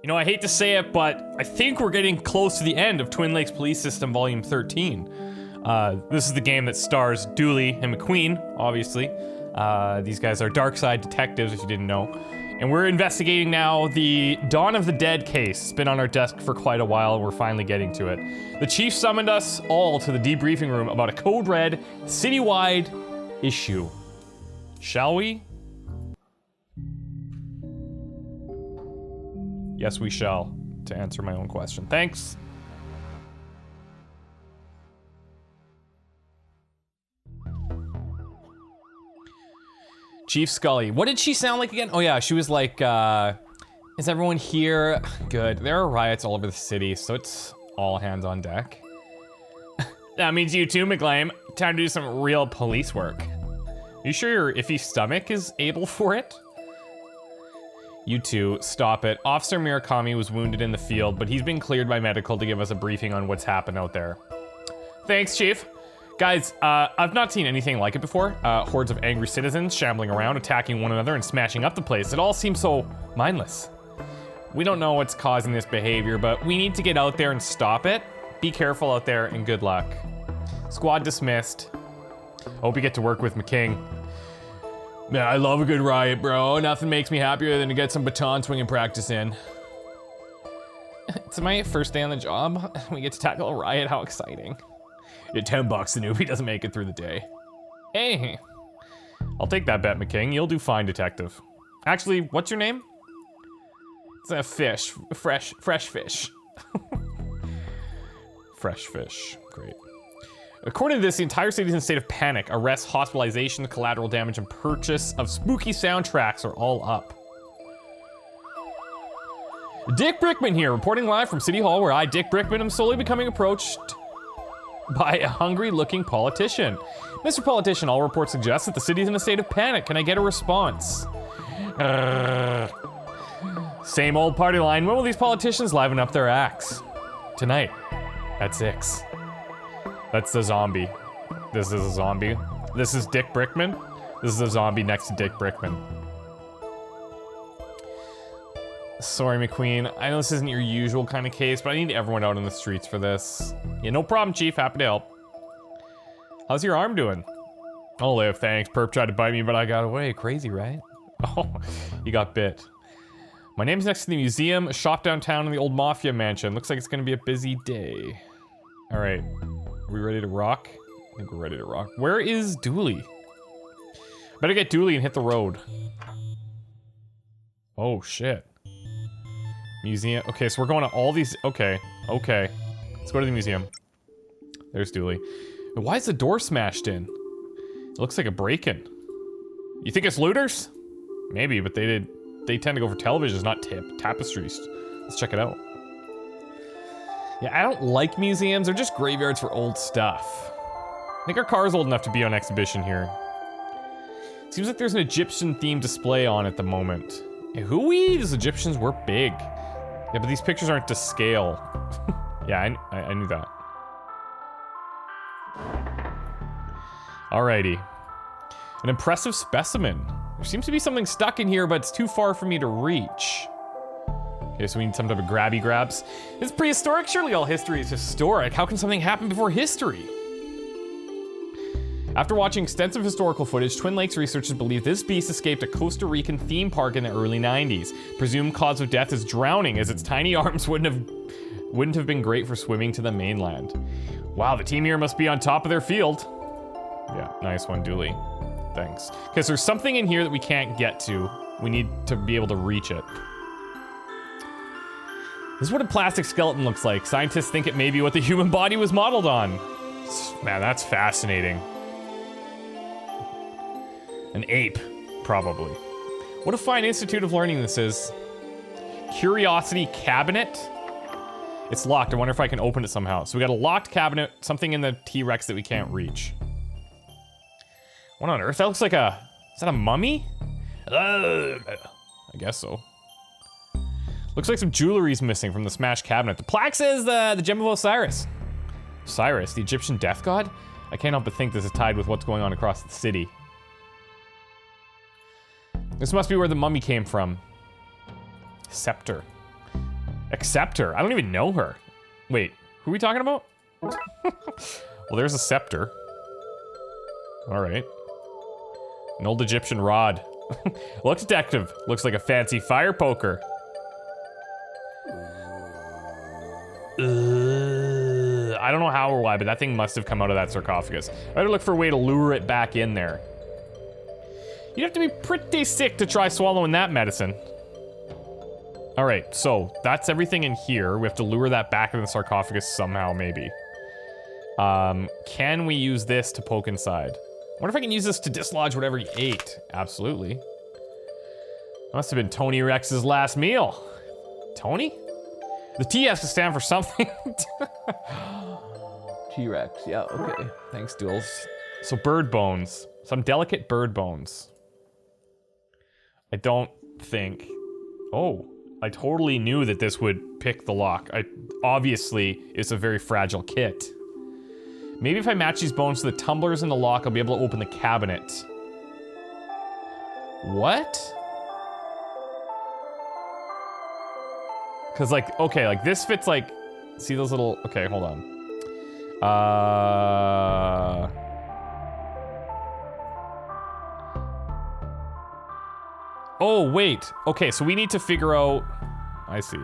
You know, I hate to say it, but I think we're getting close to the end of Twin Lakes Police System Volume 13. This is the game that stars Dooley and McQueen, obviously. These guys are Darkside Detectives, if you didn't know. And we're investigating now the Dawn of the Dead case. It's been on our desk for quite a while, and we're finally getting to it. The chief summoned us all to the debriefing room about a code red, citywide issue. Shall we? Yes, we shall, to answer my own question. Thanks. Chief Scully. What did she sound like again? Oh yeah, she was like, is everyone here? Good. There are riots all over the city, so it's all hands on deck. That means you too, McLean. Time to do some real police work. You sure your iffy stomach is able for it? You two, stop it. Officer Murakami was wounded in the field, but he's been cleared by medical to give us a briefing on what's happened out there. Thanks, Chief. Guys, I've not seen anything like it before. Hordes of angry citizens shambling around, attacking one another and smashing up the place. It all seems so mindless. We don't know what's causing this behavior, but we need to get out there and stop it. Be careful out there and good luck. Squad dismissed. Hope you get to work with McKing. Yeah, I love a good riot, bro. Nothing makes me happier than to get some baton swinging practice in. It's my first day on the job. We get to tackle a riot, how exciting. Yeah, $10 the newbie doesn't make it through the day. Hey, I'll take that bet, McKing. You'll do fine, detective. Actually, what's your name? It's a fish, fresh fish. Fresh fish, great. According to this, the entire city is in a state of panic. Arrests, hospitalization, collateral damage, and purchase of spooky soundtracks are all up. Dick Brickman here, reporting live from City Hall, where I, Dick Brickman, am slowly becoming approached by a hungry-looking politician. Mr. Politician, all reports suggest that the city is in a state of panic. Can I get a response? Same old party line. When will these politicians liven up their acts? Tonight, at 6. That's the zombie. This is a zombie. This is Dick Brickman. This is a zombie next to Dick Brickman. Sorry, McQueen. I know this isn't your usual kind of case, but I need everyone out on the streets for this. Yeah, no problem, Chief. Happy to help. How's your arm doing? I'll live, thanks. Perp tried to bite me, but I got away. Crazy, right? Oh, you got bit. My name's next to the museum, a shop downtown in the old Mafia mansion. Looks like it's gonna be a busy day. All right. Are we ready to rock? I think we're ready to rock. Where is Dooley? Better get Dooley and hit the road. Oh, shit. Museum. Okay, so we're going to all these. Okay. Let's go to the museum. There's Dooley. Why is the door smashed in? It looks like a break-in. You think it's looters? Maybe, but they tend to go for televisions, not tapestries. Let's check it out. Yeah, I don't like museums. They're just graveyards for old stuff. I think our car's old enough to be on exhibition here. Seems like there's an Egyptian-themed display on at the moment. Yeah, hooey, these Egyptians were big. Yeah, but these pictures aren't to scale. Yeah, I knew that. Alrighty. An impressive specimen. There seems to be something stuck in here, but it's too far for me to reach. Okay, so we need some type of grabby grabs. It's prehistoric? Surely all history is historic. How can something happen before history? After watching extensive historical footage, Twin Lakes researchers believe this beast escaped a Costa Rican theme park in the early 90s. Presumed cause of death is drowning, as its tiny arms wouldn't have been great for swimming to the mainland. Wow, the team here must be on top of their field. Yeah, nice one, Dooley. Thanks. Okay, so there's something in here that we can't get to. We need to be able to reach it. This is what a plastic skeleton looks like. Scientists think it may be what the human body was modeled on. Man, that's fascinating. An ape, probably. What a fine institute of learning this is. Curiosity cabinet? It's locked. I wonder if I can open it somehow. So we got a locked cabinet, something in the T-Rex that we can't reach. What on earth? That looks like a... Is that a mummy? I guess so. Looks like some jewelry's missing from the smashed cabinet. The plaque says the gem of Osiris. Osiris, the Egyptian death god? I can't help but think this is tied with what's going on across the city. This must be where the mummy came from. Scepter. Accept her. I don't even know her. Wait, who are we talking about? Well, there's a scepter. All right. An old Egyptian rod. Look, detective. Looks like a fancy fire poker. I don't know how or why, but that thing must have come out of that sarcophagus. I better look for a way to lure it back in there. You'd have to be pretty sick to try swallowing that medicine. All right, so that's everything in here. We have to lure that back in the sarcophagus somehow, maybe. Can we use this to poke inside? I wonder if I can use this to dislodge whatever he ate. Absolutely. Must have been Tony Rex's last meal. Tony? The T has to stand for something. T-Rex, yeah, okay. Thanks, Duels. So bird bones. Some delicate bird bones. I don't think... Oh, I totally knew that this would pick the lock. Obviously, it's a very fragile kit. Maybe if I match these bones to the tumblers in the lock, I'll be able to open the cabinet. What? Cause like, okay, like this fits like, see those little, okay, hold on. Oh, wait. Okay, so we need to figure out, I see.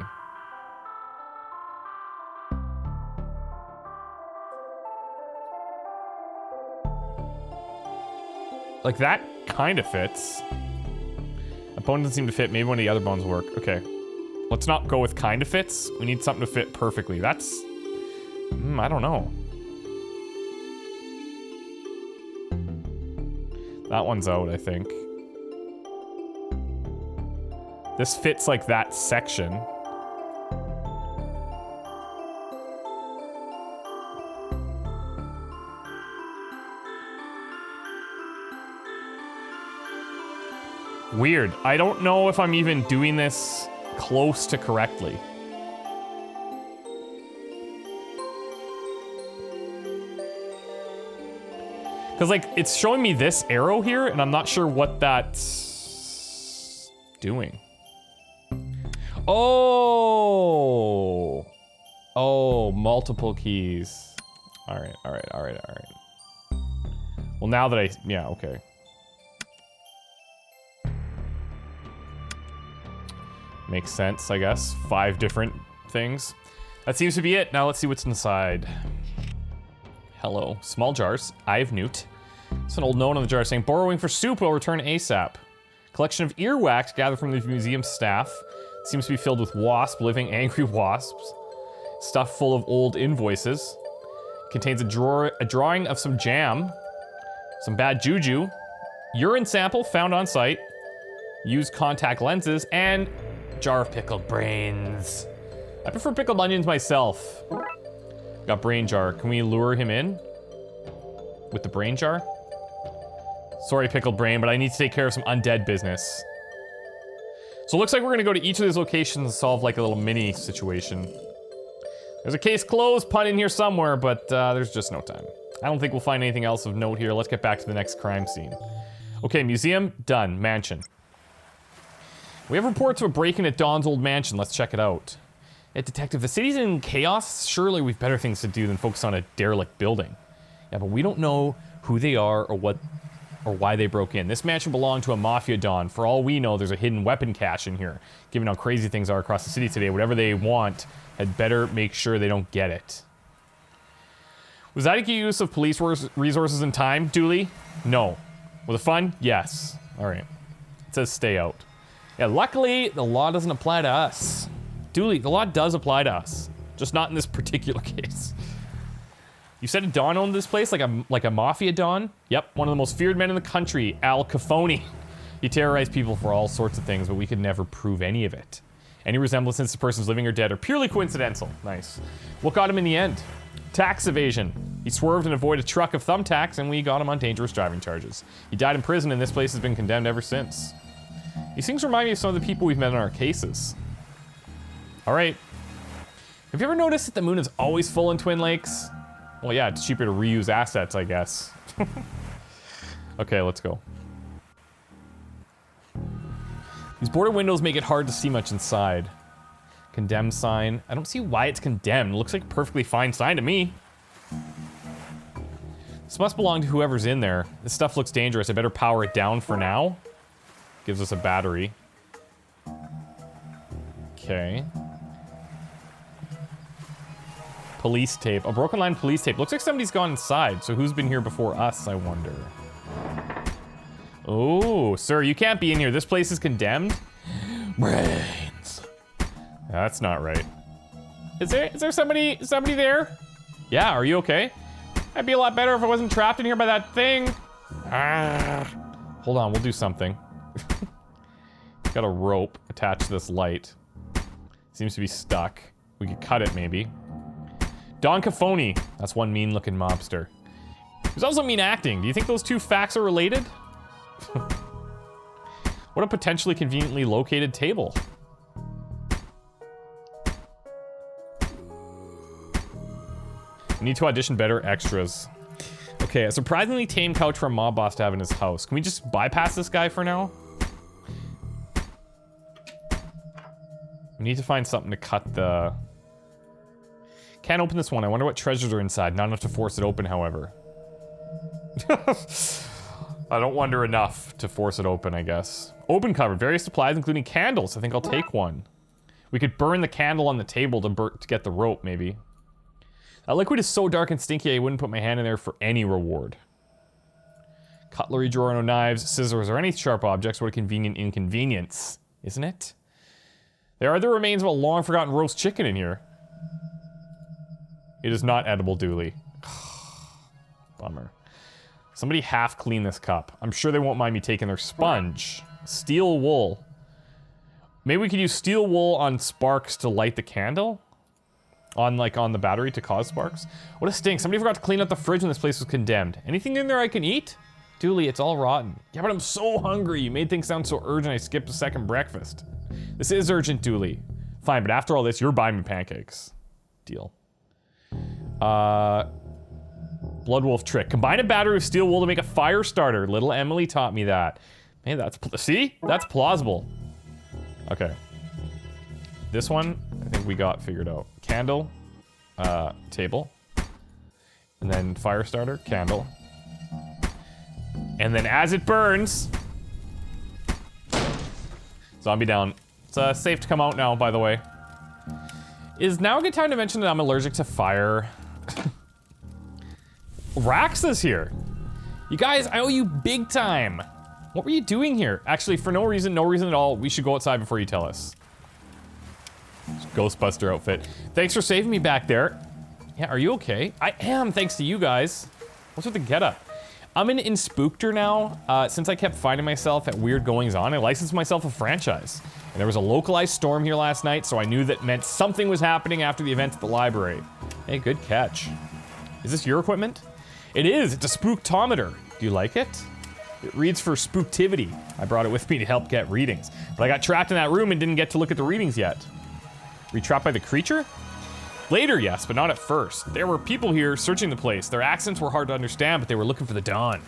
Like that kind of fits. That bone doesn't seem to fit. Maybe one of the other bones work. Okay. Let's not go with kind of fits. We need something to fit perfectly. That's... I don't know. That one's out, I think. This fits like that section. Weird. I don't know if I'm even doing this close to correctly. Because, like, it's showing me this arrow here, and I'm not sure what that's doing. Oh! Oh, multiple keys. Alright, alright, alright, alright. Well, now that I... Yeah, okay. Makes sense, I guess. 5 different things. That seems to be it. Now let's see what's inside. Hello. Small jars. Eye of Newt. It's an old note on the jar saying, borrowing for soup will return ASAP. Collection of earwax gathered from the museum staff. Seems to be filled with wasps, living angry wasps. Stuff full of old invoices. Contains a drawing of some jam. Some bad juju. Urine sample found on site. Used contact lenses, and jar of pickled brains. I prefer pickled onions myself. Got brain jar. Can we lure him in? With the brain jar? Sorry, pickled brain, but I need to take care of some undead business. So it looks like we're gonna go to each of these locations and solve like a little mini situation. There's a case closed pun in here somewhere, but there's just no time. I don't think we'll find anything else of note here. Let's get back to the next crime scene. Okay, museum, done. Mansion. We have reports of a break-in at Dawn's old mansion. Let's check it out. Hey, detective, the city's in chaos. Surely we've better things to do than focus on a derelict building. Yeah, but we don't know who they are or what or why they broke in. This mansion belonged to a Mafia Don. For all we know, there's a hidden weapon cache in here. Given how crazy things are across the city today, whatever they want had better make sure they don't get it. Was that a good use of police resources and time, Dooley? No. Was it fun? Yes. All right. It says stay out. Yeah, luckily, the law doesn't apply to us. Dooley, the law does apply to us. Just not in this particular case. You said a Don owned this place, like a Mafia Don? Yep, one of the most feared men in the country, Al Capone. He terrorized people for all sorts of things, but we could never prove any of it. Any resemblances to persons living or dead are purely coincidental. Nice. What got him in the end? Tax evasion. He swerved and avoided a truck of thumbtacks, and we got him on dangerous driving charges. He died in prison, and this place has been condemned ever since. These things remind me of some of the people we've met in our cases. All right. Have you ever noticed that the moon is always full in Twin Lakes? Well, yeah, it's cheaper to reuse assets, I guess. Okay, let's go. These boarded windows make it hard to see much inside. Condemned sign. I don't see why it's condemned. It looks like a perfectly fine sign to me. This must belong to whoever's in there. This stuff looks dangerous. I better power it down for now. Gives us a battery. Okay. Police tape. A broken line police tape. Looks like somebody's gone inside. So who's been here before us, I wonder? Oh, sir, you can't be in here. This place is condemned. Brains. That's not right. Is there somebody there? Yeah, are you okay? I'd be a lot better if I wasn't trapped in here by that thing. Ah. Hold on, we'll do something. Got a rope attached to this light. Seems to be stuck. We could cut it, maybe. Don Cafoni. That's one mean-looking mobster. There's also mean acting. Do you think those two facts are related? What a potentially conveniently located table. We need to audition better extras. Okay, a surprisingly tame couch for a mob boss to have in his house. Can we just bypass this guy for now? We need to find something to cut the... Can't open this one. I wonder what treasures are inside. Not enough to force it open, however. I don't wonder enough to force it open, I guess. Open cover. Various supplies, including candles. I think I'll take one. We could burn the candle on the table to get the rope, maybe. That liquid is so dark and stinky I wouldn't put my hand in there for any reward. Cutlery drawer, no knives, scissors, or any sharp objects. What a convenient inconvenience, isn't it? There are the remains of a long-forgotten roast chicken in here. It is not edible, Dooley. Bummer. Somebody half clean this cup. I'm sure they won't mind me taking their sponge. Steel wool. Maybe we could use steel wool on sparks to light the candle? On the battery to cause sparks? What a stink. Somebody forgot to clean out the fridge when this place was condemned. Anything in there I can eat? Dooley, it's all rotten. Yeah, but I'm so hungry. You made things sound so urgent I skipped a second breakfast. This is urgent, Dooley. Fine, but after all this, you're buying me pancakes. Deal. Blood wolf trick. Combine a battery with steel wool to make a fire starter. Little Emily taught me that. Man, see? That's plausible. Okay. This one, I think we got figured out. Candle, table. And then fire starter, candle. And then as it burns... Zombie down. It's safe to come out now, by the way. Is now a good time to mention that I'm allergic to fire? Rax is here. You guys, I owe you big time. What were you doing here? Actually, for no reason at all, we should go outside before you tell us. Ghostbuster outfit. Thanks for saving me back there. Yeah, are you okay? I am, thanks to you guys. What's with the getup? I'm an Inspookter now. Since I kept finding myself at weird goings-on, I licensed myself a franchise. And there was a localized storm here last night, so I knew that meant something was happening after the event at the library. Hey, good catch. Is this your equipment? It is. It's a spooktometer. Do you like it? It reads for spooktivity. I brought it with me to help get readings. But I got trapped in that room and didn't get to look at the readings yet. Were you trapped by the creature? Later, yes, but not at first. There were people here searching the place. Their accents were hard to understand, but they were looking for the Don.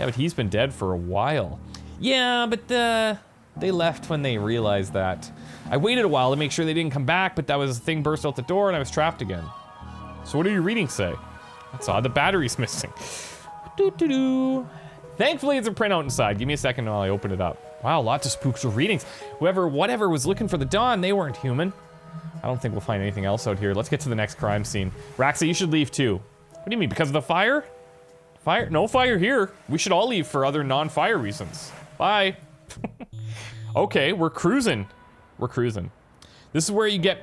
Yeah, but he's been dead for a while. Yeah, but they left when they realized that. I waited a while to make sure they didn't come back, but that was the thing burst out the door and I was trapped again. So what do your readings say? That's odd, the battery's missing. Doo-doo-doo. Thankfully, it's a printout inside. Give me a second while I open it up. Wow, lots of spooks with readings. Whatever was looking for the Dawn, they weren't human. I don't think we'll find anything else out here. Let's get to the next crime scene. Raxa, you should leave too. What do you mean, because of the fire? Fire? No fire here. We should all leave for other non-fire reasons. Bye. Okay, we're cruising. We're cruising. This is where you got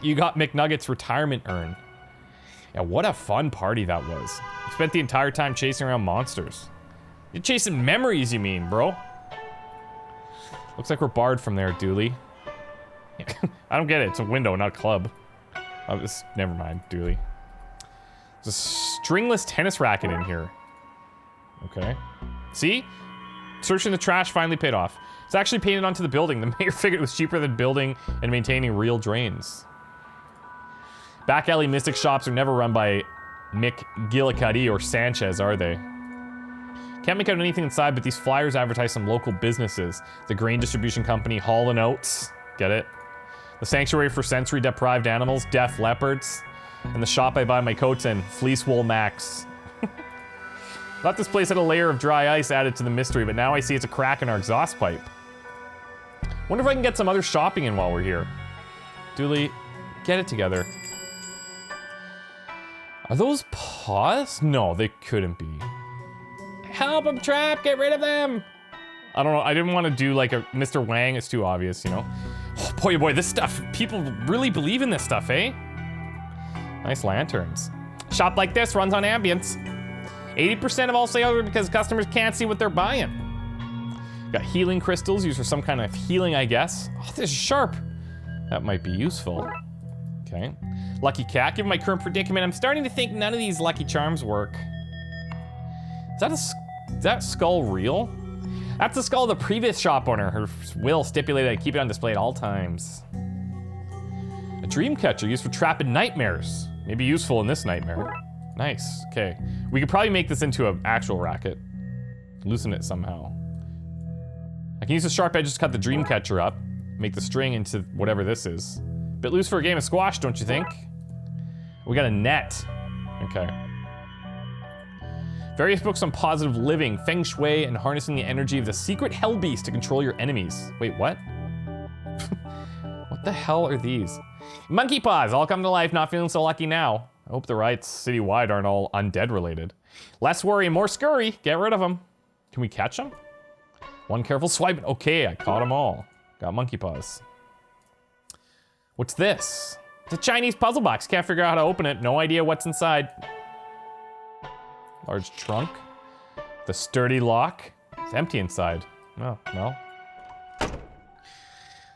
McNugget's retirement urn. Yeah, what a fun party that was. We spent the entire time chasing around monsters. You're chasing memories, you mean, bro? Looks like we're barred from there, Dooley. I don't get it. It's a window, not a club. Never mind, Dooley. There's a stringless tennis racket in here. Okay. See? Searching the trash finally paid off. It's actually painted onto the building. The mayor figured it was cheaper than building and maintaining real drains. Back alley mystic shops are never run by McGillicuddy or Sanchez, are they? Can't make out anything inside, but these flyers advertise some local businesses. The grain distribution company, Hall & Oates. Get it? The sanctuary for sensory-deprived animals, deaf leopards, and the shop I buy my coats in, Fleece Wool Max. Thought this place had a layer of dry ice added to the mystery, but now I see it's a crack in our exhaust pipe. Wonder if I can get some other shopping in while we're here. Dooley, get it together. Are those paws? No, they couldn't be. Help, I'm trapped, get rid of them! I don't know, I didn't want to do like a Mr. Wang, it's too obvious, you know? Oh boy, this stuff, people really believe in this stuff, eh? Nice lanterns. Shop like this runs on ambience. 80% of all sales are because customers can't see what they're buying. Got healing crystals used for some kind of healing, I guess. Oh, this is sharp. That might be useful. Okay. Lucky cat, given my current predicament, I'm starting to think none of these lucky charms work. Is that skull real? That's the skull of the previous shop owner. Her will stipulated I keep it on display at all times. A dream catcher used for trapping nightmares. Maybe useful in this nightmare. Nice, okay. We could probably make this into an actual racket. Loosen it somehow. I can use the sharp edges to cut the dream catcher up. Make the string into whatever this is. Bit loose for a game of squash, don't you think? We got a net. Okay. Various books on positive living, feng shui, and harnessing the energy of the secret hell beast to control your enemies. Wait, what? What the hell are these? Monkey paws, all come to life, not feeling so lucky now. I hope the riots citywide aren't all undead related. Less worry, more scurry. Get rid of them. Can we catch them? One careful swipe. Okay, I caught them all. Got monkey paws. What's this? It's a Chinese puzzle box. Can't figure out how to open it. No idea what's inside. Large trunk. The sturdy lock. It's empty inside. Oh, well.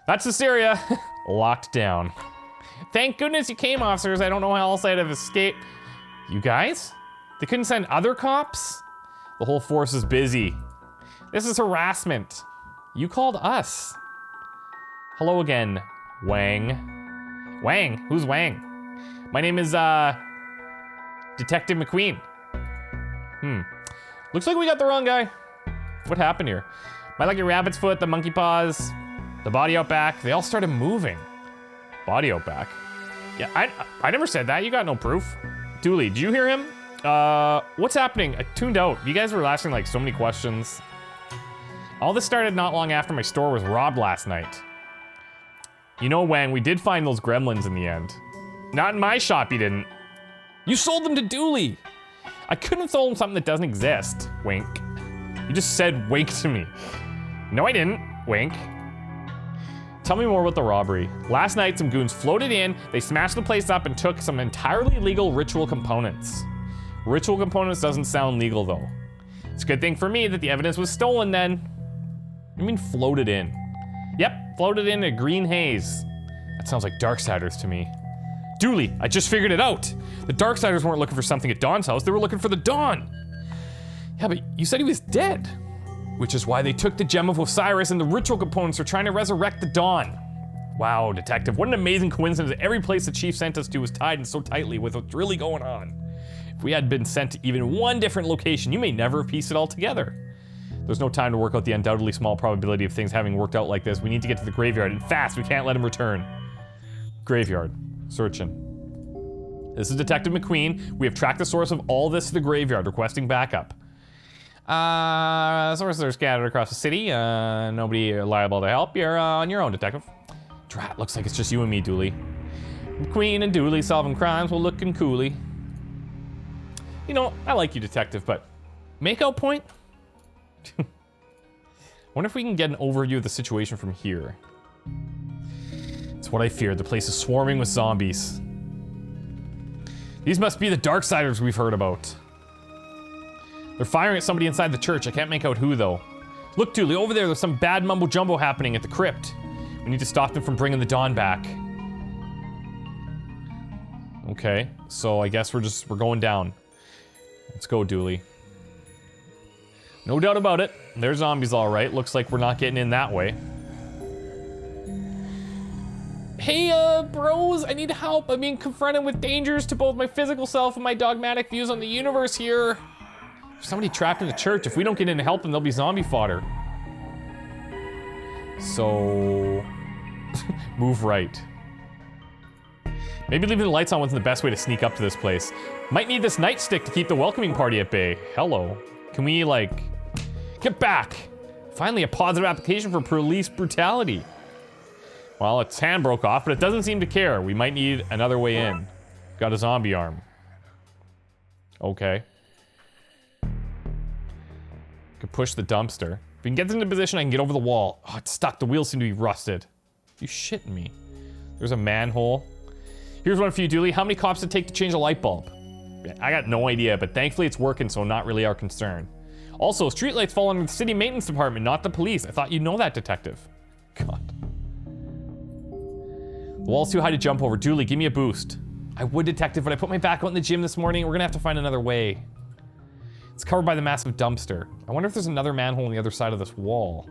That's Hysteria. Locked down. Thank goodness you came, officers. I don't know how else I'd have escaped. You guys? They couldn't send other cops? The whole force is busy. This is harassment. You called us. Hello again, Wang. Wang? Who's Wang? My name is, Detective McQueen. Looks like we got the wrong guy. What happened here? My lucky rabbit's foot, the monkey paws, the body out back, they all started moving. Body out back. Yeah, I never said that. You got no proof. Dooley, did you hear him? What's happening? I tuned out. You guys were asking like so many questions. All this started not long after my store was robbed last night. You know, Wang, we did find those gremlins in the end. Not in my shop, you didn't. You sold them to Dooley. I couldn't have sold him something that doesn't exist. Wink. You just said wink to me. No, I didn't. Wink. Tell me more about the robbery. Last night, some goons floated in, they smashed the place up and took some entirely legal ritual components. Ritual components doesn't sound legal though. It's a good thing for me that the evidence was stolen then. I mean floated in. Yep, floated in a green haze. That sounds like Darksiders to me. Dooley, I just figured it out. The Darksiders weren't looking for something at Dawn's house, they were looking for the Dawn. Yeah, but you said he was dead. Which is why they took the Gem of Osiris and the ritual components are trying to resurrect the Dawn. Wow, Detective, what an amazing coincidence that every place the Chief sent us to was tied in so tightly with what's really going on. If we had been sent to even one different location, you may never have pieced it all together. There's no time to work out the undoubtedly small probability of things having worked out like this. We need to get to the graveyard, and fast, we can't let him return. Graveyard, searching. This is Detective McQueen. We have tracked the source of all this to the graveyard, requesting backup. Sources are scattered across the city. Nobody liable to help. You're on your own, Detective. Drat, looks like it's just you and me, Dooley. McQueen and Dooley solving crimes while looking coolly. You know, I like you, Detective, but make-out point? Wonder if we can get an overview of the situation from here. It's what I feared. The place is swarming with zombies. These must be the Darksiders we've heard about. They're firing at somebody inside the church. I can't make out who, though. Look, Dooley, over there, there's some bad mumbo-jumbo happening at the crypt. We need to stop them from bringing the Dawn back. Okay, so I guess we're going down. Let's go, Dooley. No doubt about it. They're zombies, all right. Looks like we're not getting in that way. Hey, bros, I need help. I'm being confronted with dangers to both my physical self and my dogmatic views on the universe here. There's somebody trapped in the church. If we don't get in to help them, they'll be zombie fodder. So, move right. Maybe leaving the lights on wasn't the best way to sneak up to this place. Might need this nightstick to keep the welcoming party at bay. Hello. Can we, like... Get back! Finally, a positive application for police brutality. Well, its hand broke off, but it doesn't seem to care. We might need another way in. Got a zombie arm. Okay. Could push the dumpster. If we can get this into position, I can get over the wall. Oh, it's stuck. The wheels seem to be rusted. You shitting me. There's a manhole. Here's one for you, Dooley. How many cops did it take to change a light bulb? I got no idea, but thankfully it's working, so not really our concern. Also, streetlights fall under the city maintenance department, not the police. I thought you'd know that, detective. God. The wall's too high to jump over. Dooley, give me a boost. I would, detective, but I put my back out in the gym this morning. We're gonna have to find another way. It's covered by the massive dumpster. I wonder if there's another manhole on the other side of this wall.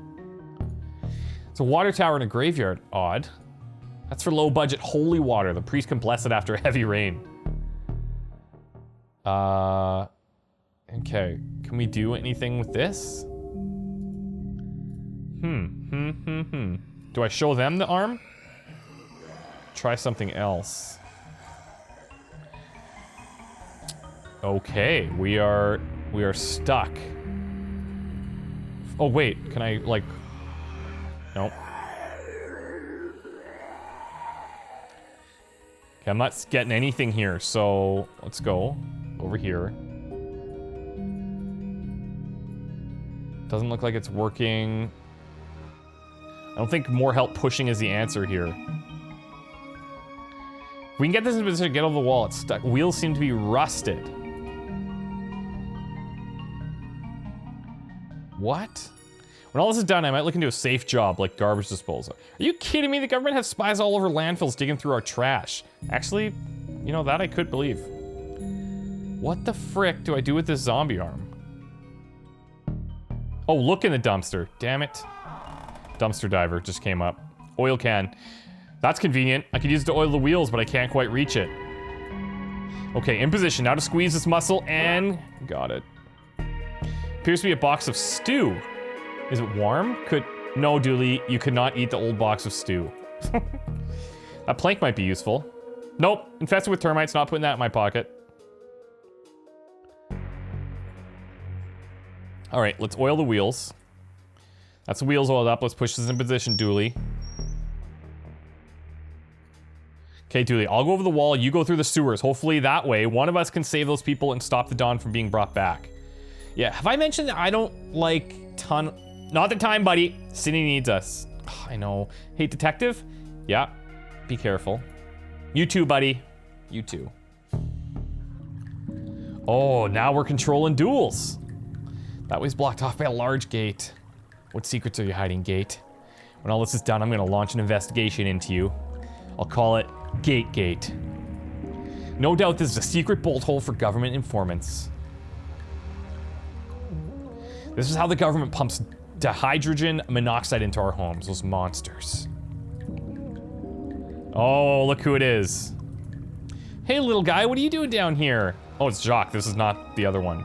It's a water tower in a graveyard. Odd. That's for low budget holy water. The priest can bless it after a heavy rain. Okay. Can we do anything with this? Do I show them the arm? Try something else. Okay, we are stuck. Oh wait, can I like... Nope. Okay, I'm not getting anything here, so let's go over here. Doesn't look like it's working. I don't think more help pushing is the answer here. If we can get this in position to get over the wall, it's stuck. Wheels seem to be rusted. What? When all this is done, I might look into a safe job like garbage disposal. Are you kidding me? The government has spies all over landfills digging through our trash. Actually, you know, that I could believe. What the frick do I do with this zombie arm? Oh, look in the dumpster. Damn it. Dumpster diver just came up. Oil can. That's convenient. I could use it to oil the wheels, but I can't quite reach it. Okay, in position. Now to squeeze this muscle and... Got it. Appears to be a box of stew. Is it warm? No, Dooley, you could not eat the old box of stew. That plank might be useful. Nope, infested with termites, not putting that in my pocket. All right, let's oil the wheels. That's the wheels oiled up. Let's push this in position, Dooley. Okay, Dooley, I'll go over the wall. You go through the sewers. Hopefully that way, one of us can save those people and stop the Dawn from being brought back. Yeah, have I mentioned that I don't like Not the time, buddy. City needs us. Oh, I know. Hey, detective? Yeah, be careful. You too, buddy. You too. Oh, now we're controlling duels. That way's blocked off by a large gate. What secrets are you hiding, gate? When all this is done, I'm gonna launch an investigation into you. I'll call it Gate. No doubt this is a secret bolt hole for government informants. This is how the government pumps dihydrogen monoxide into our homes, those monsters. Oh, look who it is. Hey, little guy, what are you doing down here? Oh, it's Jacques. This is not the other one.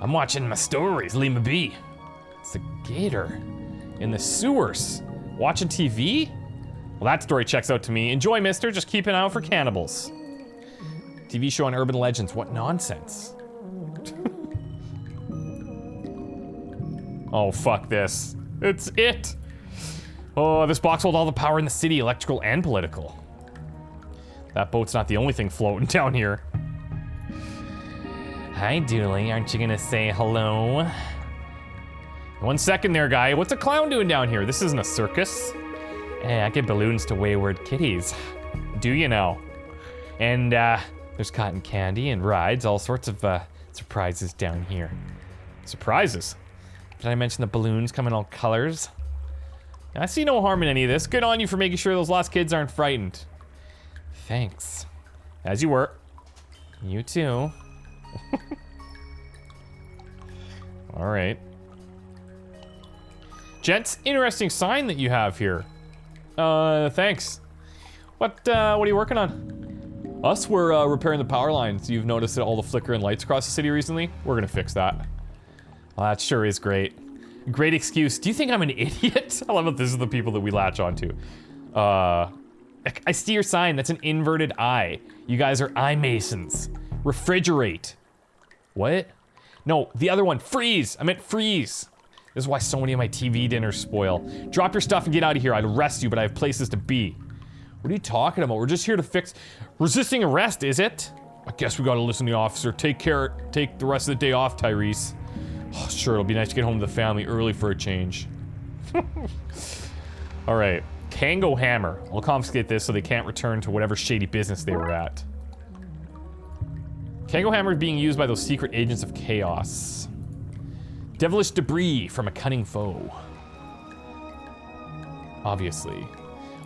I'm watching my stories, leave me be. It's a gator in the sewers. Watching TV? Well, that story checks out to me. Enjoy, mister. Just keep an eye out for cannibals. TV show on urban legends. What nonsense. Oh, fuck this. It's it. Oh, this box holds all the power in the city, electrical and political. That boat's not the only thing floating down here. Hi, Dooley. Aren't you gonna say hello? 1 second there, guy. What's a clown doing down here? This isn't a circus. Hey, I give balloons to wayward kitties. Do you know? And, there's cotton candy and rides, all sorts of, surprises down here. Surprises? Did I mention the balloons come in all colors? I see no harm in any of this. Good on you for making sure those lost kids aren't frightened. Thanks. As you were. You too. All right. Gents, interesting sign that you have here. Thanks. What are you working on? Us, we're repairing the power lines. You've noticed that all the flickering lights across the city recently? We're gonna fix that. Well, that sure is great. Great excuse. Do you think I'm an idiot? I love that this is the people that we latch onto. I see your sign. That's an inverted eye. You guys are eye masons. Refrigerate. What? No, the other one. Freeze. I meant freeze. This is why so many of my TV dinners spoil. Drop your stuff and get out of here. I'd arrest you, but I have places to be. What are you talking about? We're just here to fix... Resisting arrest, is it? I guess we gotta listen to the officer. Take the rest of the day off, Tyrese. Oh, sure, it'll be nice to get home to the family early for a change. Alright. Kango hammer. I'll confiscate this so they can't return to whatever shady business they were at. Kango hammer is being used by those secret agents of chaos. Devilish debris from a cunning foe. Obviously.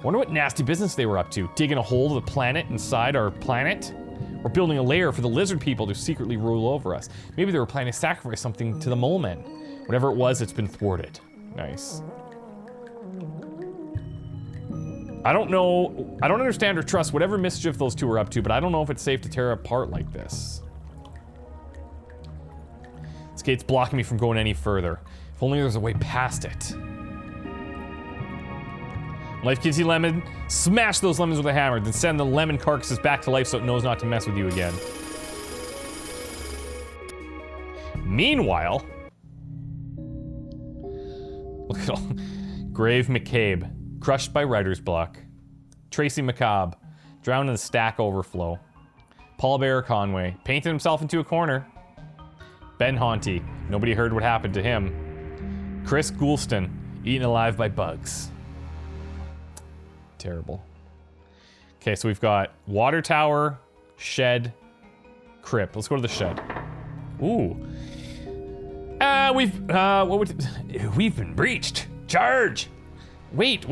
Wonder what nasty business they were up to. Digging a hole to the planet inside our planet? Or building a lair for the lizard people to secretly rule over us. Maybe they were planning to sacrifice something to the mole men. Whatever it was, it's been thwarted. Nice. I don't know. I don't understand or trust whatever mischief those two are up to, but I don't know if it's safe to tear apart like this. This gate's blocking me from going any further. If only there's a way past it. Life gives you lemon. Smash those lemons with a hammer, then send the lemon carcasses back to life so it knows not to mess with you again. Meanwhile, look at all. Grave McCabe, crushed by writer's block. Tracy McCabe, drowned in the stack overflow. Paul Bear Conway, painted himself into a corner. Ben Haunty, nobody heard what happened to him. Chris Goulston, eaten alive by bugs. Terrible. Okay, so we've got water tower, shed, crypt. Let's go to the shed. Ooh. We've been breached. Charge. Wait.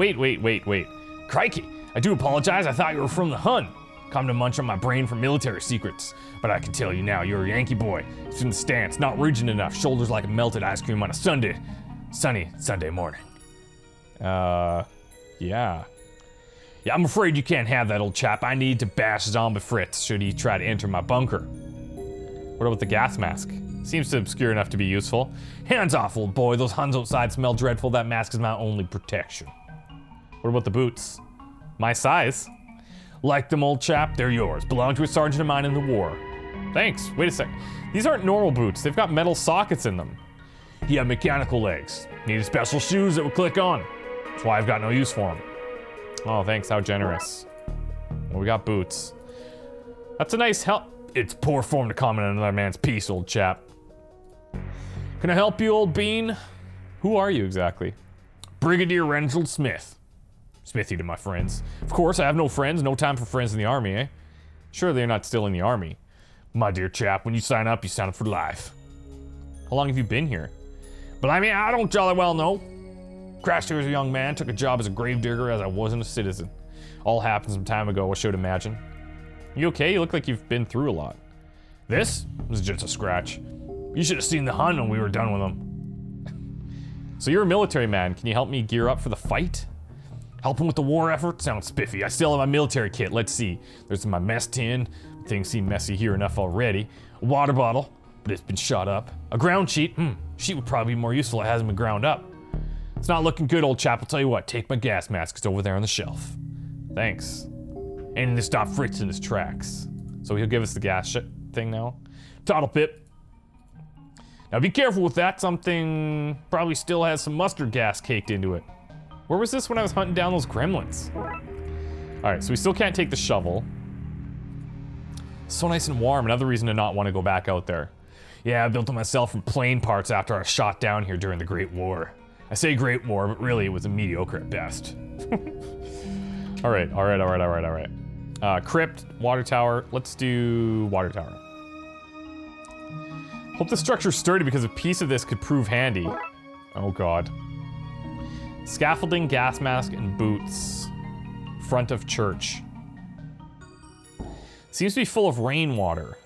Crikey, I do apologize. I thought you were from the Hun. Come to munch on my brain for military secrets. But I can tell you now, you're a Yankee boy. It's in the stance, not rigid enough. Shoulders like a melted ice cream on a sunny Sunday morning. Yeah. Yeah, I'm afraid you can't have that, old chap. I need to bash Zombie Fritz should he try to enter my bunker. What about the gas mask? Seems obscure enough to be useful. Hands off, old boy. Those Huns outside smell dreadful. That mask is my only protection. What about the boots? My size? Like them, old chap? They're yours. Belong to a sergeant of mine in the war. Thanks. Wait a sec. These aren't normal boots. They've got metal sockets in them. You have mechanical legs. Needed special shoes that would click on. That's why I've got no use for them. Oh, thanks. How generous. Well, we got boots. That's a nice help. It's poor form to comment on another man's piece, old chap. Can I help you, old bean? Who are you exactly? Brigadier Reginald Smith. Smithy to my friends. Of course, I have no friends. No time for friends in the army, eh? Surely you're not still in the army. My dear chap, when you sign up for life. How long have you been here? But I mean, I don't jolly well know. Crashed here as a young man, took a job as a gravedigger as I wasn't a citizen. All happened some time ago, I should imagine. You okay? You look like you've been through a lot. This was just a scratch. You should have seen the Hun when we were done with them. So you're a military man. Can you help me gear up for the fight? Helping with the war effort? Sounds spiffy. I still have my military kit. Let's see. There's my mess tin. Things seem messy here enough already. A water bottle, but it's been shot up. A ground sheet. Sheet would probably be more useful. It hasn't been ground up. It's not looking good, old chap. I'll tell you what. Take my gas mask. It's over there on the shelf. Thanks. Aiming to stop Fritz in his tracks. So he'll give us the gas thing now. Toddle pip. Now be careful with that. Something probably still has some mustard gas caked into it. Where was this when I was hunting down those gremlins? Alright, so we still can't take the shovel. So nice and warm. Another reason to not want to go back out there. Yeah, I built it myself from plane parts after I was shot down here during the Great War. I say Great War, but really it was a mediocre at best. Alright. Crypt, water tower. Let's do water tower. Hope the structure's sturdy because a piece of this could prove handy. Oh god. Scaffolding, gas mask, and boots. Front of church. Seems to be full of rainwater.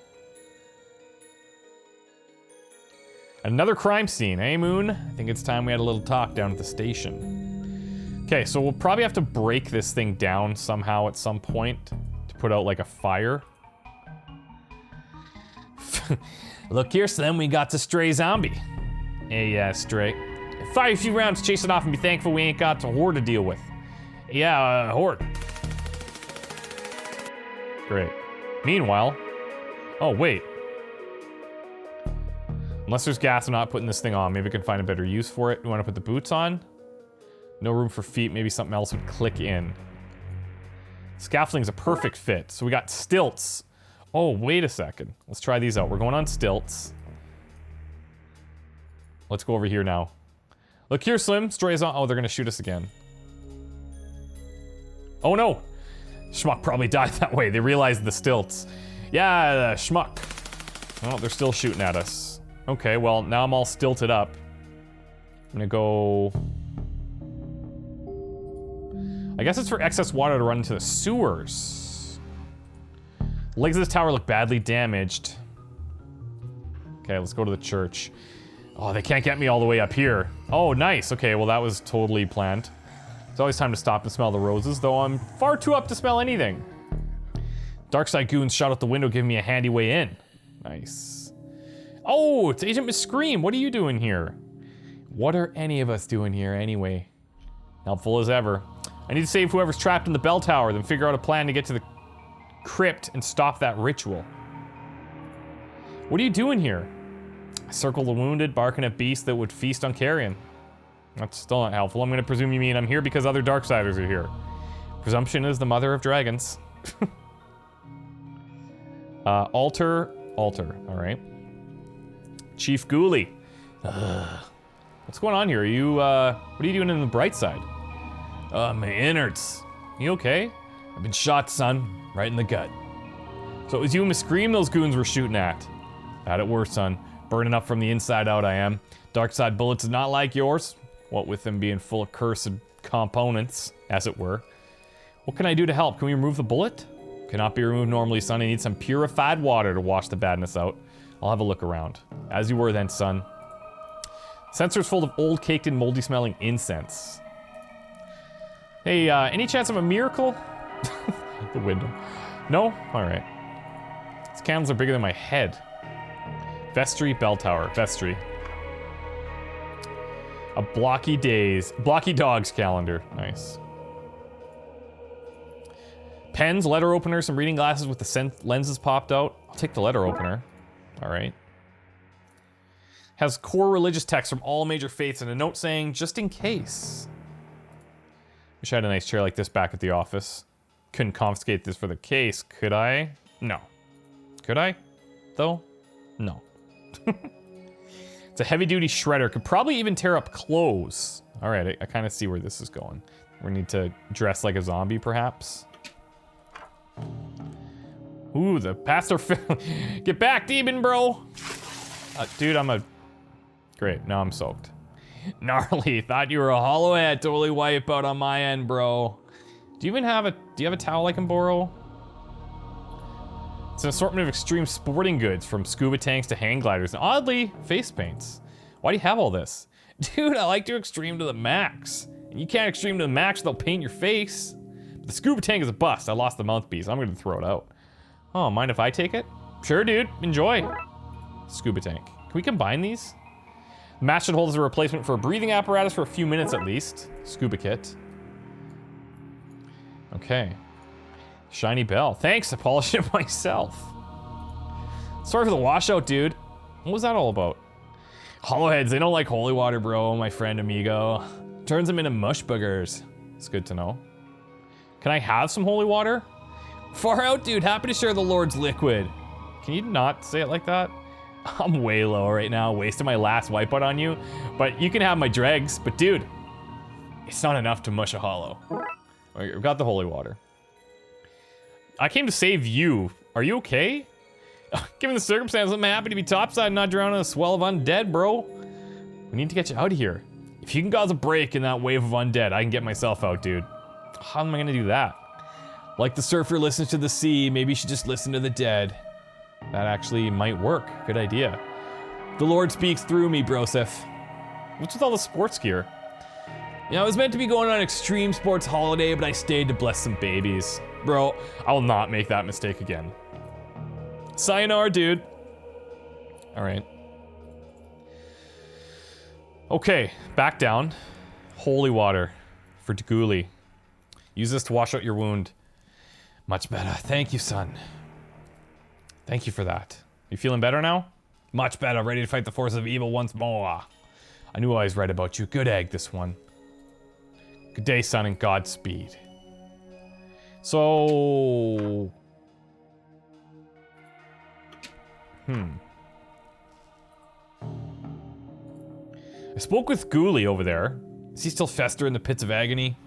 Another crime scene, eh, Moon? I think it's time we had a little talk down at the station. Okay, so we'll probably have to break this thing down somehow at some point to put out like a fire. Look here, Slim, we got the stray zombie. Hey, yeah, stray. Fire a few rounds, chase it off, and be thankful we ain't got a horde to deal with. Yeah, horde. Great. Meanwhile... Oh, wait. Unless there's gas, I'm not putting this thing on. Maybe I can find a better use for it. You want to put the boots on? No room for feet. Maybe something else would click in. Scaffolding's a perfect fit. So we got stilts. Oh, wait a second. Let's try these out. We're going on stilts. Let's go over here now. Look here, Slim. Strays on. Oh, they're going to shoot us again. Oh, no. Schmuck probably died that way. They realized the stilts. Yeah, schmuck. Oh, they're still shooting at us. Okay, well, now I'm all stilted up. I'm gonna go... I guess it's for excess water to run into the sewers. Legs of this tower look badly damaged. Okay, let's go to the church. Oh, they can't get me all the way up here. Oh, nice. Okay, well, that was totally planned. It's always time to stop and smell the roses, though I'm far too up to smell anything. Darkside goons shot out the window, giving me a handy way in. Nice. Oh, it's Agent McQueen. What are you doing here? What are any of us doing here anyway? Helpful as ever. I need to save whoever's trapped in the bell tower, then figure out a plan to get to the crypt and stop that ritual. What are you doing here? I circle the wounded, barking at beasts that would feast on carrion. That's still not helpful. I'm gonna presume you mean I'm here because other Darksiders are here. Presumption is the mother of dragons. Altar, all right. Chief Ghoulie. What's going on here? Are you, what are you doing in the bright side? My innards. You okay? I've been shot, son. Right in the gut. So it was you and McQueen those goons were shooting at. Bad at worst, son. Burning up from the inside out, I am. Darkside bullets is not like yours. What with them being full of cursed components, as it were. What can I do to help? Can we remove the bullet? Cannot be removed normally, son. I need some purified water to wash the badness out. I'll have a look around. As you were then, son. Sensor's full of old, caked and moldy smelling incense. Hey, any chance of a miracle? The window. No? Alright. These candles are bigger than my head. Vestry, bell tower. Vestry. A blocky dogs calendar. Nice. Pens, letter opener, some reading glasses with the lenses popped out. I'll take the letter opener. Alright. Has core religious texts from all major faiths and a note saying, just in case. Wish I had a nice chair like this back at the office. Couldn't confiscate this for the case, could I? No. Could I? Though? No. It's a heavy-duty shredder. Could probably even tear up clothes. Alright, I kind of see where this is going. We need to dress like a zombie, perhaps. Ooh, the pastor Get back, demon, bro! Dude, Great, now I'm soaked. Gnarly, thought you were a hollow head. Totally wipeout on my end, bro. Do you have a towel I can borrow? It's an assortment of extreme sporting goods, from scuba tanks to hang gliders, and oddly, face paints. Why do you have all this? Dude, I like to extreme to the max. And you can't extreme to the max without painting your face. But the scuba tank is a bust. I lost the mouthpiece. I'm gonna throw it out. Oh, mind if I take it? Sure, dude. Enjoy. Scuba tank. Can we combine these? The mask should hold as a replacement for a breathing apparatus for a few minutes at least. Scuba kit. Okay. Shiny bell. Thanks, I polished it myself. Sorry for the washout, dude. What was that all about? Hollowheads, they don't like holy water, bro, my friend amigo. Turns them into mush boogers. It's good to know. Can I have some holy water? Far out, dude. Happy to share the Lord's liquid. Can you not say it like that? I'm way low right now, wasting my last wipeout on you. But you can have my dregs. But dude, it's not enough to mush a hollow. Alright, we've got the holy water. I came to save you. Are you okay? Given the circumstances, I'm happy to be topside and not drown in a swell of undead, bro. We need to get you out of here. If you can cause a break in that wave of undead, I can get myself out, dude. How am I gonna do that? Like the surfer listens to the sea, maybe you should just listen to the dead. That actually might work. Good idea. The Lord speaks through me, broseph. What's with all the sports gear? You know, I was meant to be going on an extreme sports holiday, but I stayed to bless some babies. Bro, I will not make that mistake again. Sayonara, dude. All right. Okay, back down. Holy water for Dooley. Use this to wash out your wound. Much better. Thank you, son. Thank you for that. You feeling better now? Much better. Ready to fight the forces of evil once more. I knew I was right about you. Good egg, this one. Good day, son, and Godspeed. So... I spoke with Ghoulie over there. Is he still festering in the pits of agony?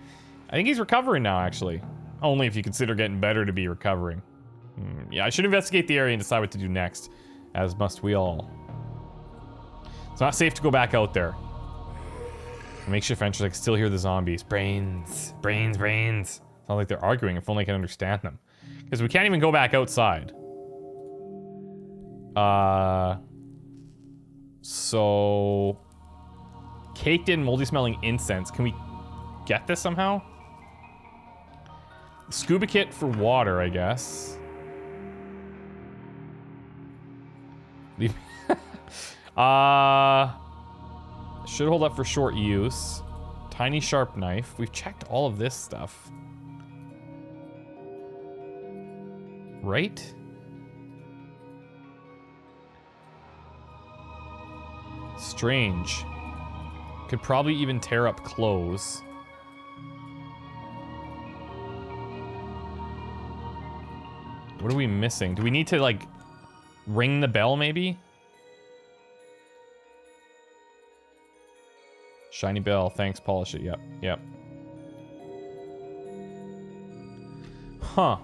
I think he's recovering now, actually. Only if you consider getting better to be recovering. Yeah, I should investigate the area and decide what to do next. As must we all. It's not safe to go back out there. Makeshift entrance, I can still hear the zombies. Brains. Brains, brains. It's not like they're arguing, if only I can understand them. Because we can't even go back outside. So... Caked in moldy smelling incense. Can we get this somehow? Scuba kit for water, I guess. Leave should hold up for short use. Tiny sharp knife. We've checked all of this stuff. Right? Strange. Could probably even tear up clothes. What are we missing? Do we need to, like, ring the bell, maybe? Shiny bell. Thanks, polish it. Yep, yep. Huh.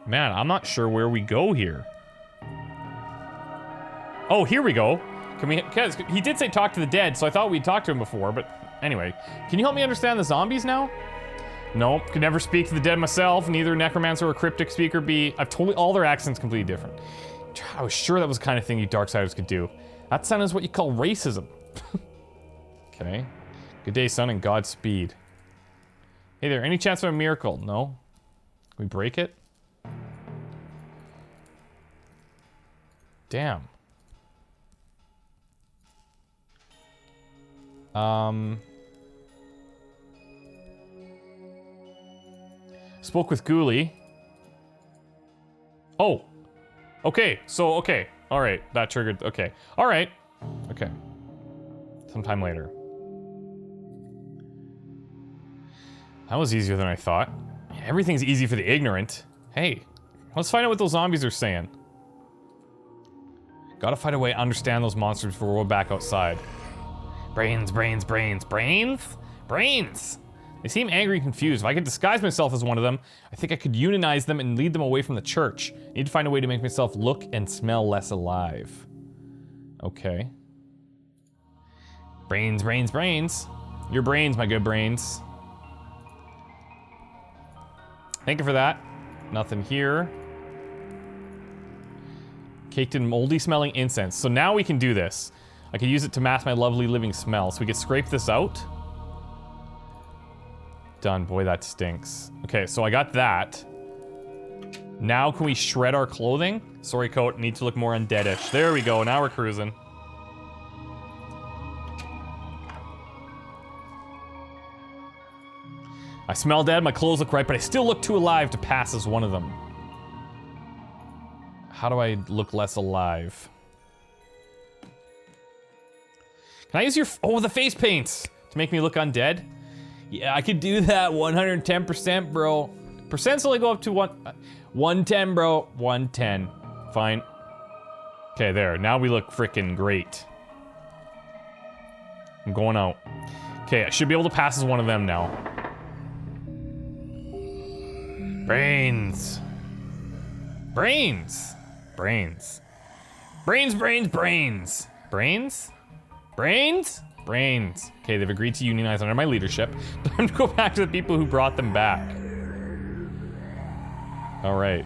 Man, I'm not sure where we go here. Oh, here we go. Can we, because he did say talk to the dead, so I thought we'd talked to him before, but anyway. Can you help me understand the zombies now? Nope, could never speak to the dead myself. Neither necromancer or cryptic speaker be. I've totally, all their accents completely different. I was sure that was the kind of thing you Darksiders could do. That sound is what you call racism. Okay. Good day, son, and Godspeed. Hey there, any chance of a miracle? No? Can we break it? Damn. Spoke with Ghoulie. Oh. Okay, so, okay. Alright, that triggered, okay. Alright. Okay. Sometime later. That was easier than I thought. Everything's easy for the ignorant. Hey, let's find out what those zombies are saying. Gotta find a way to understand those monsters before we're back outside. Brains, brains, brains, brains? Brains! They seem angry and confused. If I could disguise myself as one of them, I think I could unionize them and lead them away from the church. I need to find a way to make myself look and smell less alive. Okay. Brains, brains, brains. Your brains, my good brains. Thank you for that. Nothing here. Caked in moldy smelling incense. So now we can do this. I can use it to mask my lovely living smell. So we could scrape this out. Done. Boy, that stinks. Okay, so I got that. Now can we shred our clothing? Sorry, coat. Need to look more undeadish. There we go. Now we're cruising. I smell dead. My clothes look right, but I still look too alive to pass as one of them. How do I look less alive? Can I use your... Oh, the face paints! To make me look undead? Yeah, I could do that. 110%, bro. Percents only go up to 110, bro. 110. Fine. Okay, there. Now we look frickin' great. I'm going out. Okay, I should be able to pass as one of them now. Brains. Brains. Brains. Brains, brains, brains. Brains? Brains? Brains. Okay, they've agreed to unionize under my leadership. Time to go back to the people who brought them back. Alright.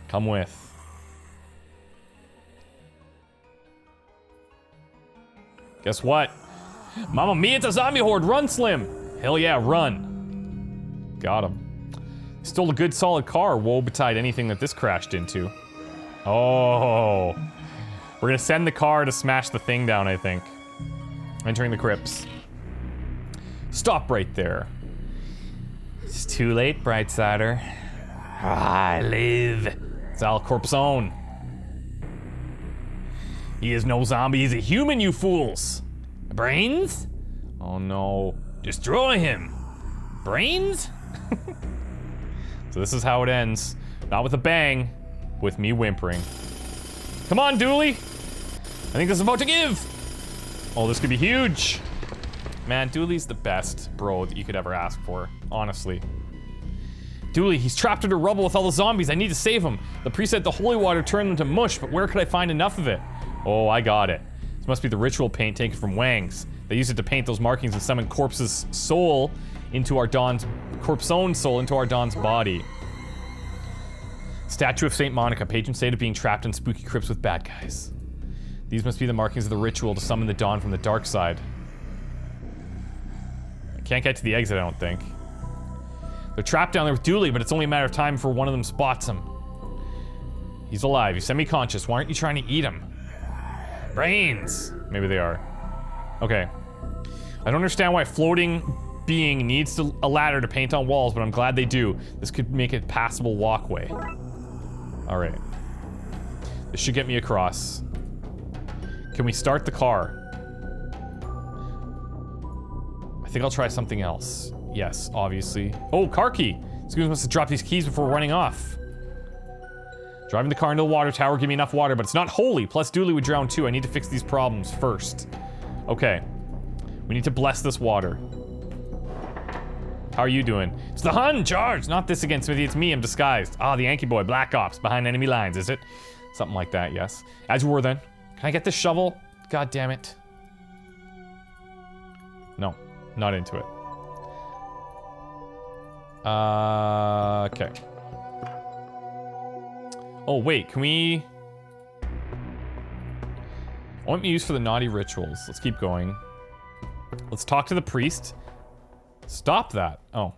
Come with. Guess what? Mamma mia, it's a zombie horde! Run, Slim! Hell yeah, run. Got him. Stole a good solid car. Woe betide anything that this crashed into. Oh. We're gonna send the car to smash the thing down, I think. Entering the crypts. Stop right there. It's too late, Brightsider. I live. It's Al Corpsone. He is no zombie, he's a human, you fools. Brains? Oh no. Destroy him. Brains? So this is how it ends. Not with a bang, with me whimpering. Come on, Dooley. I think this is about to give. Oh, this could be huge. Man, Dooley's the best bro that you could ever ask for, honestly. Dooley, he's trapped under rubble with all the zombies. I need to save him. The priest said the holy water turned them to mush, but where could I find enough of it? Oh, I got it. This must be the ritual paint taken from Wang's. They used it to paint those markings and summon Corpse's soul into our Don's... Corpse's soul into our Don's body. Statue of Saint Monica, patron saint of being trapped in spooky crypts with bad guys. These must be the markings of the ritual to summon the Dawn from the dark side. I can't get to the exit, I don't think. They're trapped down there with Dooley, but it's only a matter of time before one of them spots him. He's alive, he's semi-conscious. Why aren't you trying to eat him? Brains! Maybe they are. Okay. I don't understand why a floating being needs a ladder to paint on walls, but I'm glad they do. This could make a passable walkway. Alright. This should get me across. Can we start the car? I think I'll try something else. Yes, obviously. Oh, car key! Scoops must have dropped these keys before running off. Driving the car into the water tower, give me enough water, but it's not holy. Plus Dooley would drown too. I need to fix these problems first. Okay. We need to bless this water. How are you doing? It's the Hun! Charge! Not this again, Smithy. It's me. I'm disguised. Ah, the Yankee boy. Black Ops. Behind enemy lines, is it? Something like that, yes. As you were then. Can I get this shovel? God damn it. No. Not into it. Okay. Oh, wait. Can we... I want me used for the naughty rituals. Let's keep going. Let's talk to the priest. Stop that. Oh.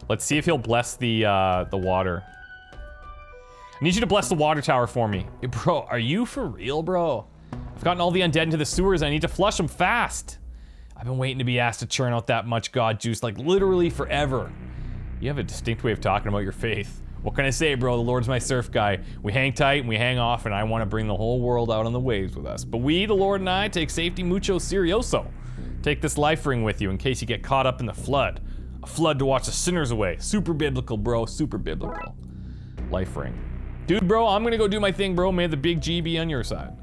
Let's see if he'll bless the water. I need you to bless the water tower for me. Hey, bro, are you for real, bro? I've gotten all the undead into the sewers and I need to flush them fast. I've been waiting to be asked to churn out that much god juice, like literally forever. You have a distinct way of talking about your faith. What can I say, bro? The Lord's my surf guy. We hang tight and we hang off, and I want to bring the whole world out on the waves with us. But we, the Lord and I, take safety mucho serioso. Take this life ring with you in case you get caught up in the flood. A flood to watch the sinners away. Super biblical, bro. Super biblical. Life ring. Dude, bro, I'm gonna go do my thing, bro. May the big G be on your side.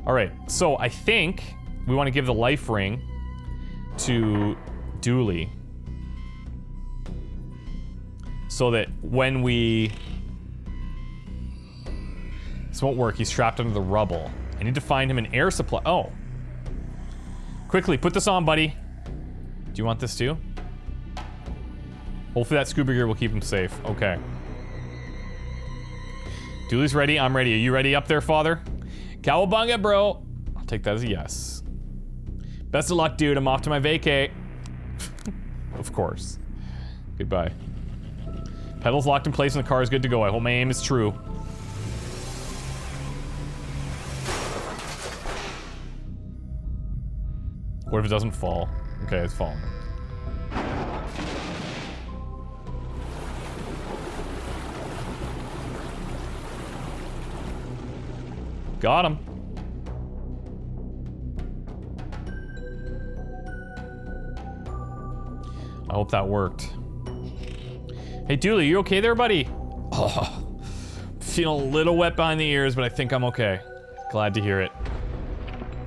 Alright, so I think we want to give the life ring to Dooley. So that when we... This won't work, he's trapped under the rubble. I need to find him an air supply. Oh. Quickly, put this on, buddy. Do you want this too? Hopefully that scuba gear will keep him safe. Okay. Dooley's ready, I'm ready. Are you ready up there, father? Cowabunga, bro. I'll take that as a yes. Best of luck, dude. I'm off to my vacay. Of course. Goodbye. Pedals locked in place and the car is good to go. I hope my aim is true. What if it doesn't fall? Okay, it's falling. Got him. I hope that worked. Hey, Dooley, you okay there, buddy? Oh, feeling a little wet behind the ears, but I think I'm okay. Glad to hear it.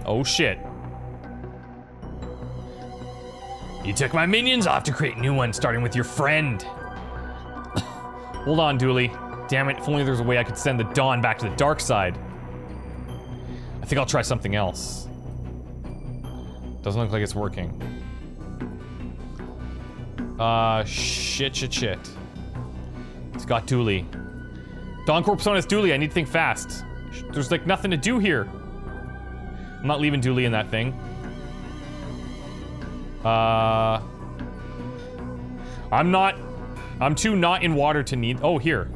Oh, shit. You took my minions off to create new ones, starting with your friend. Hold on, Dooley. Damn it, if only there's a way I could send the Dawn back to the dark side. I think I'll try something else. Doesn't look like it's working. Shit. It's got Dooley. Dawn Corpsone has Dooley, I need to think fast. There's like nothing to do here. I'm not leaving Dooley in that thing. I'm too not in water to need, oh, here.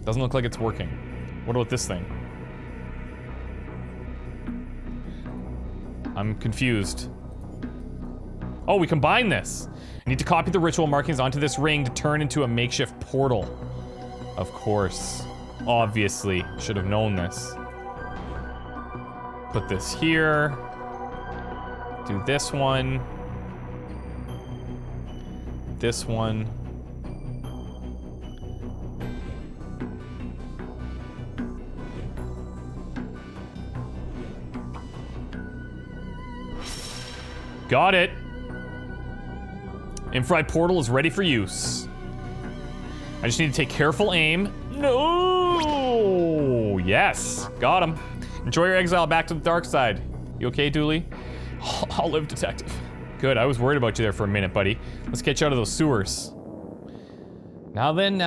Doesn't look like it's working. What about this thing? I'm confused. Oh, we combine this. I need to copy the ritual markings onto this ring to turn into a makeshift portal. Of course. Obviously. Should have known this. Put this here. Do this one. This one. Got it. Infrared portal is ready for use. I just need to take careful aim. No! Yes, got him. Enjoy your exile back to the dark side. You okay, Dooley? I'll live, Detective. Good, I was worried about you there for a minute, buddy. Let's get you out of those sewers. Now then.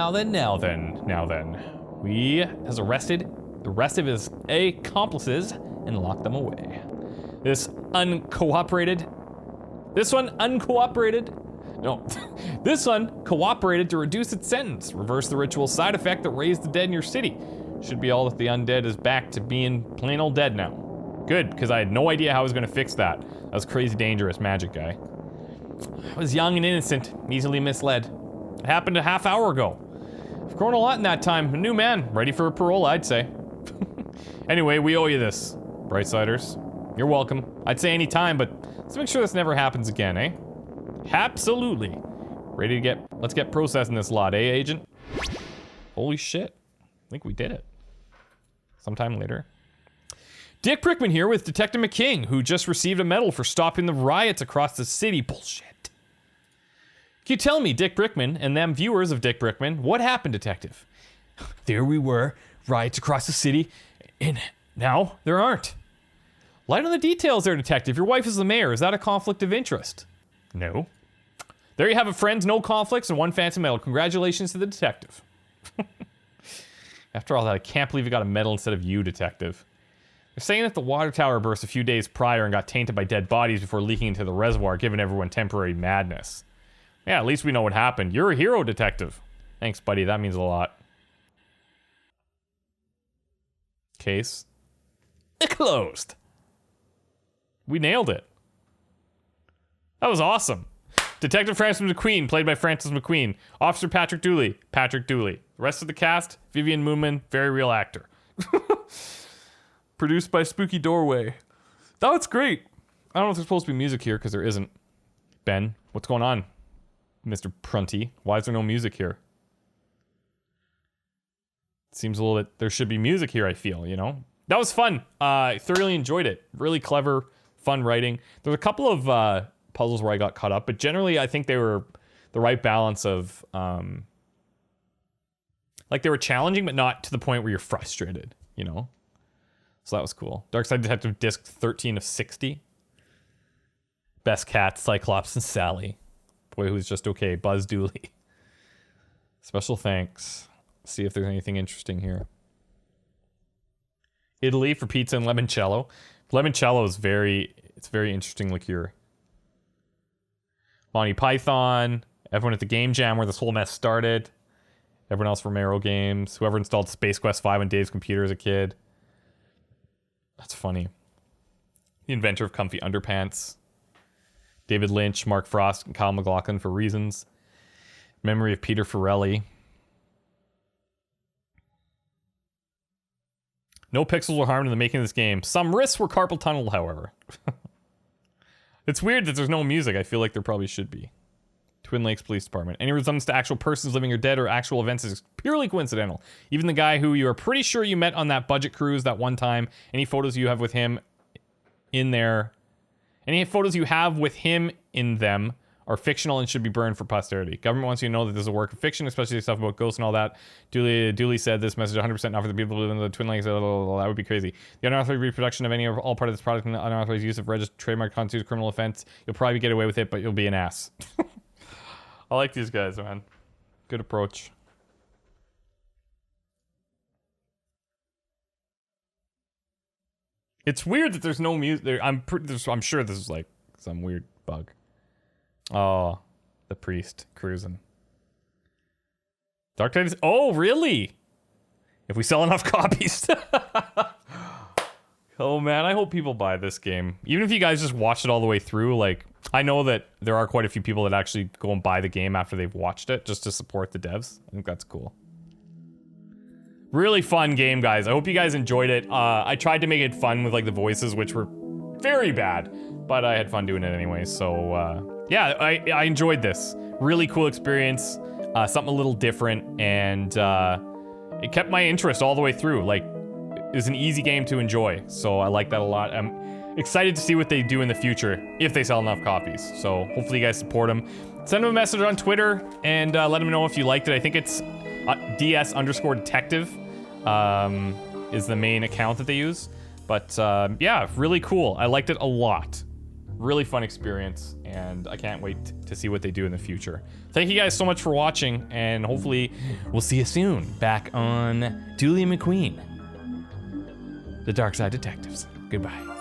We has arrested the rest of his accomplices and locked them away. This one uncooperated. No, this one cooperated to reduce its sentence. Reverse the ritual side effect that raised the dead in your city. Should be all that the undead is back to being plain old dead now. Good, because I had no idea how I was gonna fix that. That was crazy dangerous magic guy. I was young and innocent, easily misled. It happened a half hour ago. I've grown a lot in that time. A new man, ready for a parole, I'd say. Anyway, we owe you this, Brightsiders. You're welcome. I'd say any time, but let's make sure this never happens again, eh? Absolutely. Ready to let's get processing this lot, eh, Agent? Holy shit. I think we did it. Sometime later. Dick Brickman here with Detective McQueen, who just received a medal for stopping the riots across the city. Bullshit. Can you tell me, Dick Brickman, and them viewers of Dick Brickman, what happened, Detective? There we were, riots across the city, and now there aren't. Light on the details there, Detective. Your wife is the mayor. Is that a conflict of interest? No. There you have it, friends. No conflicts and one fancy medal. Congratulations to the detective. After all that, I can't believe you got a medal instead of you, Detective. They're saying that the water tower burst a few days prior and got tainted by dead bodies before leaking into the reservoir, giving everyone temporary madness. Yeah, at least we know what happened. You're a hero, Detective. Thanks, buddy. That means a lot. Case closed. We nailed it. That was awesome. Detective Francis McQueen, played by Francis McQueen. Officer Patrick Dooley, Patrick Dooley. The rest of the cast, Vivian Moonman, very real actor. Produced by Spooky Doorway. That was great. I don't know if there's supposed to be music here, because there isn't. Ben, what's going on? Mr. Prunty, why is there no music here? Seems a little bit, there should be music here, I feel, you know? That was fun. I thoroughly enjoyed it. Really clever, fun writing. There's a couple of puzzles where I got caught up, but generally I think they were the right balance of, like they were challenging, but not to the point where you're frustrated, you know? So that was cool. Darkside Detective disc 13 of 60. Best Cat, Cyclops, and Sally. Boy who's just okay, Buzz Dooley. Special thanks. See if there's anything interesting here. Italy for pizza and limoncello. Limoncello is it's very interesting liqueur. Monty Python. Everyone at the Game Jam where this whole mess started. Everyone else Romero Games. Whoever installed Space Quest 5 on Dave's computer as a kid. That's funny. The inventor of comfy underpants. David Lynch, Mark Frost, and Kyle MacLachlan for Reasons. Memory of Peter Farrelly. No pixels were harmed in the making of this game. Some risks were carpal tunnel, however. It's weird that there's no music. I feel like there probably should be. Twin Lakes Police Department. Any resemblance to actual persons living or dead or actual events is purely coincidental. Even the guy who you are pretty sure you met on that budget cruise that one time, any photos you have with him in there, any photos you have with him in them are fictional and should be burned for posterity. Government wants you to know that this is a work of fiction, especially stuff about ghosts and all that. Dooley said this message 100% not for the people who live in the Twin Lakes. That would be crazy. The unauthorized reproduction of any or all part of this product and the unauthorized use of registered trademark constitutes a criminal offense. You'll probably get away with it, but you'll be an ass. I like these guys, man. Good approach. It's weird that there's no music. I'm sure this is like some weird bug. Oh, the priest cruising. Dark Tide is. Oh, really? If we sell enough copies. Oh man, I hope people buy this game. Even if you guys just watch it all the way through, like, I know that there are quite a few people that actually go and buy the game after they've watched it, just to support the devs. I think that's cool. Really fun game, guys. I hope you guys enjoyed it. I tried to make it fun with, like, the voices, which were very bad, but I had fun doing it anyway, so, yeah, I enjoyed this. Really cool experience, something a little different, and, it kept my interest all the way through. Like, it was an easy game to enjoy, so I like that a lot. I'm excited to see what they do in the future, if they sell enough copies. So hopefully you guys support them. Send them a message on Twitter, and let them know if you liked it. I think it's DS_detective is the main account that they use. But yeah, really cool. I liked it a lot. Really fun experience, and I can't wait to see what they do in the future. Thank you guys so much for watching, and hopefully we'll see you soon back on Dooley and McQueen, the Darkside Detectives. Goodbye.